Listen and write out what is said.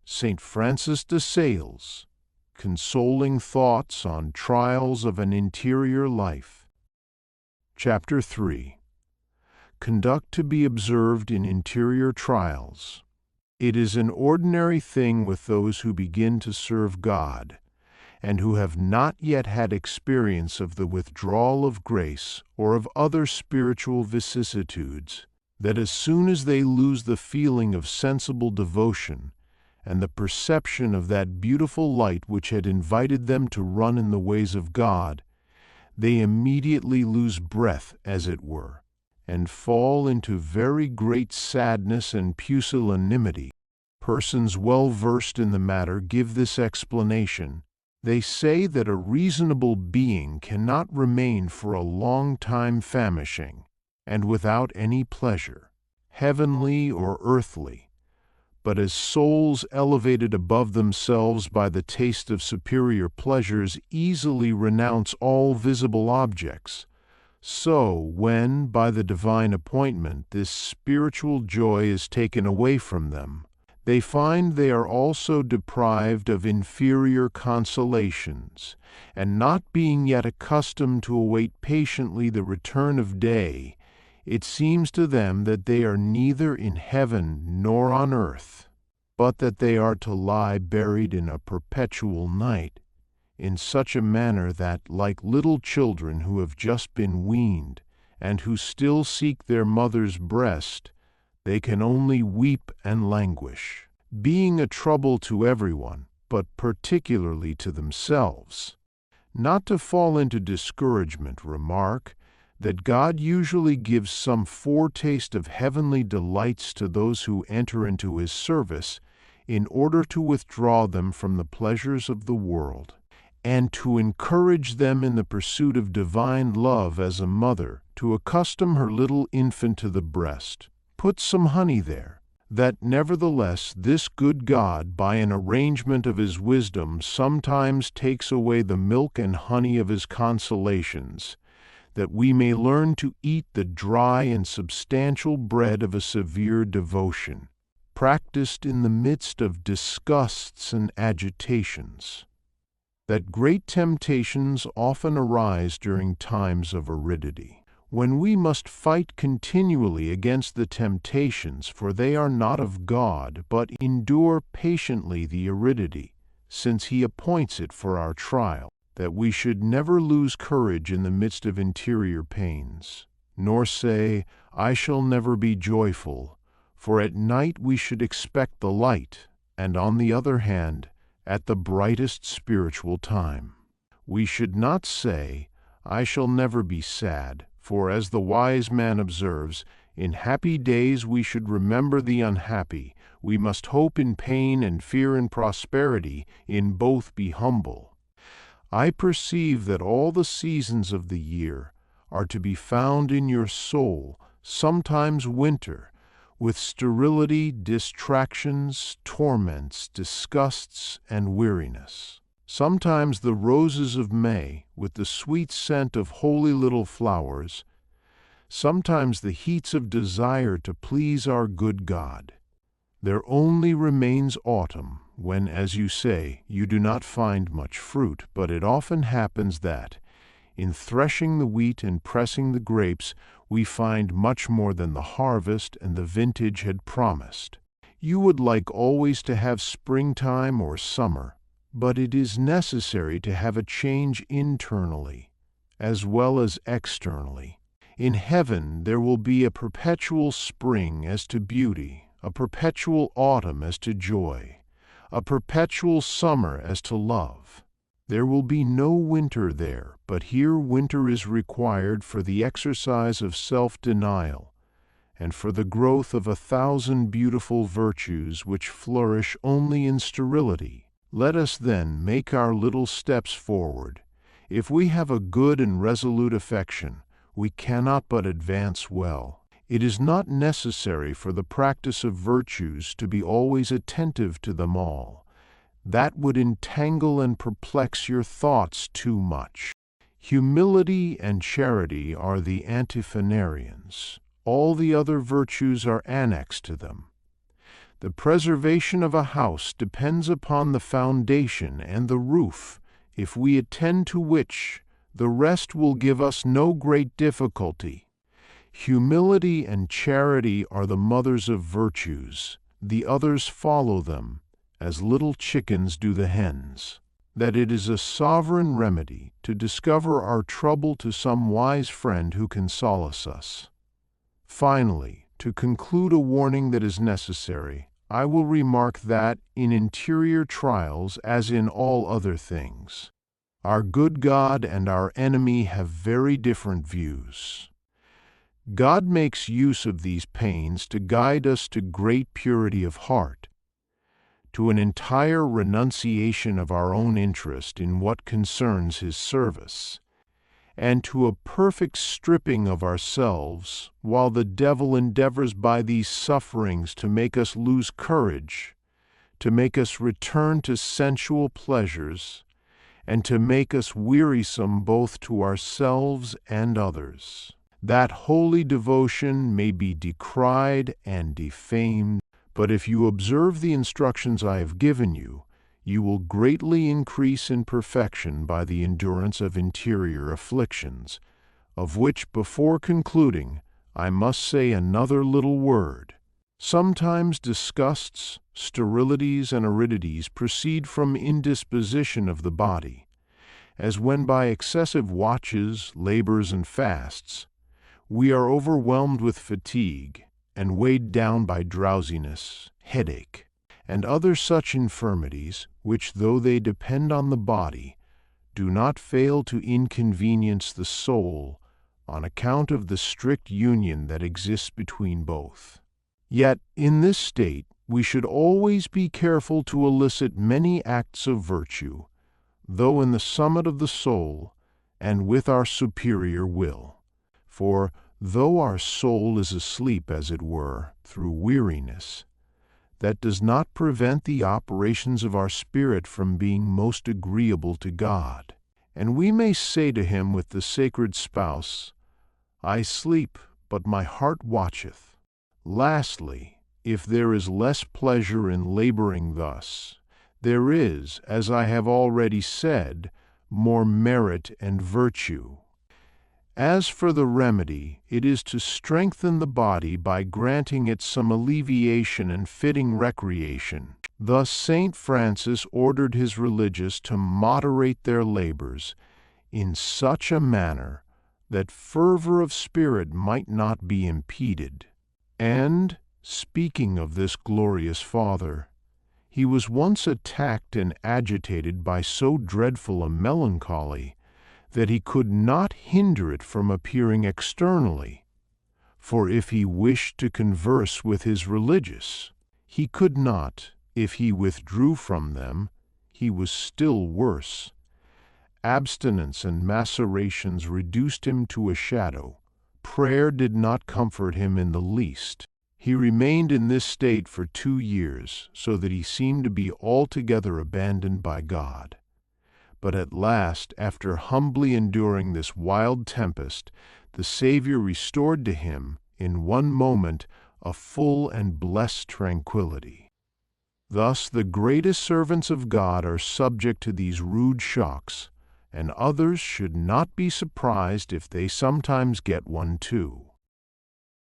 St. Francis de Sales, Consoling Thoughts on Trials of an Interior Life. Chapter 3. Conduct to be observed in interior trials. It is an ordinary thing with those who begin to serve God, and who have not yet had experience of the withdrawal of grace or of other spiritual vicissitudes, that as soon as they lose the feeling of sensible devotion and the perception of that beautiful light which had invited them to run in the ways of God, they immediately lose breath, as it were, and fall into very great sadness and pusillanimity. Persons well versed in the matter give this explanation. They say that a reasonable being cannot remain for a long time famishing, and without any pleasure, heavenly or earthly, but as souls elevated above themselves by the taste of superior pleasures easily renounce all visible objects, so when, by the divine appointment, this spiritual joy is taken away from them, they find they are also deprived of inferior consolations, and not being yet accustomed to await patiently the return of day, it seems to them that they are neither in heaven nor on earth, but that they are to lie buried in a perpetual night, in such a manner that, like little children who have just been weaned, and who still seek their mother's breast, they can only weep and languish, being a trouble to everyone, but particularly to themselves. Not to fall into discouragement, remark that God usually gives some foretaste of heavenly delights to those who enter into His service, in order to withdraw them from the pleasures of the world, and to encourage them in the pursuit of divine love, as a mother to accustom her little infant to the breast. Put some honey there, that nevertheless this good God, by an arrangement of His wisdom, sometimes takes away the milk and honey of His consolations, that we may learn to eat the dry and substantial bread of a severe devotion, practiced in the midst of disgusts and agitations. That great temptations often arise during times of aridity, when we must fight continually against the temptations, for they are not of God, but endure patiently the aridity, since He appoints it for our trial, that we should never lose courage in the midst of interior pains, nor say, I shall never be joyful, for at night we should expect the light, and on the other hand, at the brightest spiritual time. We should not say, I shall never be sad, for as the wise man observes, in happy days we should remember the unhappy, we must hope in pain and fear in prosperity, in both be humble. I perceive that all the seasons of the year are to be found in your soul, sometimes winter, with sterility, distractions, torments, disgusts, and weariness. Sometimes the roses of May, with the sweet scent of holy little flowers, sometimes the heats of desire to please our good God. There only remains autumn, when, as you say, you do not find much fruit, but it often happens that, in threshing the wheat and pressing the grapes, we find much more than the harvest and the vintage had promised. You would like always to have springtime or summer, but it is necessary to have a change internally, as well as externally. In heaven there will be a perpetual spring as to beauty, a perpetual autumn as to joy, a perpetual summer as to love. There will be no winter there, but here winter is required for the exercise of self-denial, and for the growth of 1,000 beautiful virtues which flourish only in sterility. Let us then make our little steps forward. If we have a good and resolute affection, we cannot but advance well. It is not necessary for the practice of virtues to be always attentive to them all. That would entangle and perplex your thoughts too much. Humility and charity are the antiphonarians. All the other virtues are annexed to them. The preservation of a house depends upon the foundation and the roof, if we attend to which, the rest will give us no great difficulty. Humility and charity are the mothers of virtues, the others follow them, as little chickens do the hens. That it is a sovereign remedy to discover our trouble to some wise friend who can solace us. Finally, to conclude a warning that is necessary, I will remark that, in interior trials as in all other things, our good God and our enemy have very different views. God makes use of these pains to guide us to great purity of heart, to an entire renunciation of our own interest in what concerns His service, and to a perfect stripping of ourselves, while the devil endeavors by these sufferings to make us lose courage, to make us return to sensual pleasures, and to make us wearisome both to ourselves and others. That holy devotion may be decried and defamed, but if you observe the instructions I have given you, you will greatly increase in perfection by the endurance of interior afflictions, of which, before concluding, I must say another little word. Sometimes disgusts, sterilities, and aridities proceed from indisposition of the body, as when by excessive watches, labors, and fasts, we are overwhelmed with fatigue, and weighed down by drowsiness, headache, and other such infirmities, which, though they depend on the body, do not fail to inconvenience the soul on account of the strict union that exists between both. Yet, in this state, we should always be careful to elicit many acts of virtue, though in the summit of the soul, and with our superior will. For, though our soul is asleep, as it were, through weariness, that does not prevent the operations of our spirit from being most agreeable to God. And we may say to Him with the sacred spouse, I sleep, but my heart watcheth. Lastly, if there is less pleasure in laboring thus, there is, as I have already said, more merit and virtue. As for the remedy, it is to strengthen the body by granting it some alleviation and fitting recreation. Thus St. Francis ordered his religious to moderate their labors in such a manner that fervor of spirit might not be impeded. And, speaking of this glorious Father, he was once attacked and agitated by so dreadful a melancholy that he could not hinder it from appearing externally. For if he wished to converse with his religious, he could not. If he withdrew from them, he was still worse. Abstinence and macerations reduced him to a shadow. Prayer did not comfort him in the least. He remained in this state for 2 years, so that he seemed to be altogether abandoned by God. But at last, after humbly enduring this wild tempest, the Savior restored to him, in one moment, a full and blessed tranquility. Thus the greatest servants of God are subject to these rude shocks, and others should not be surprised if they sometimes get one too.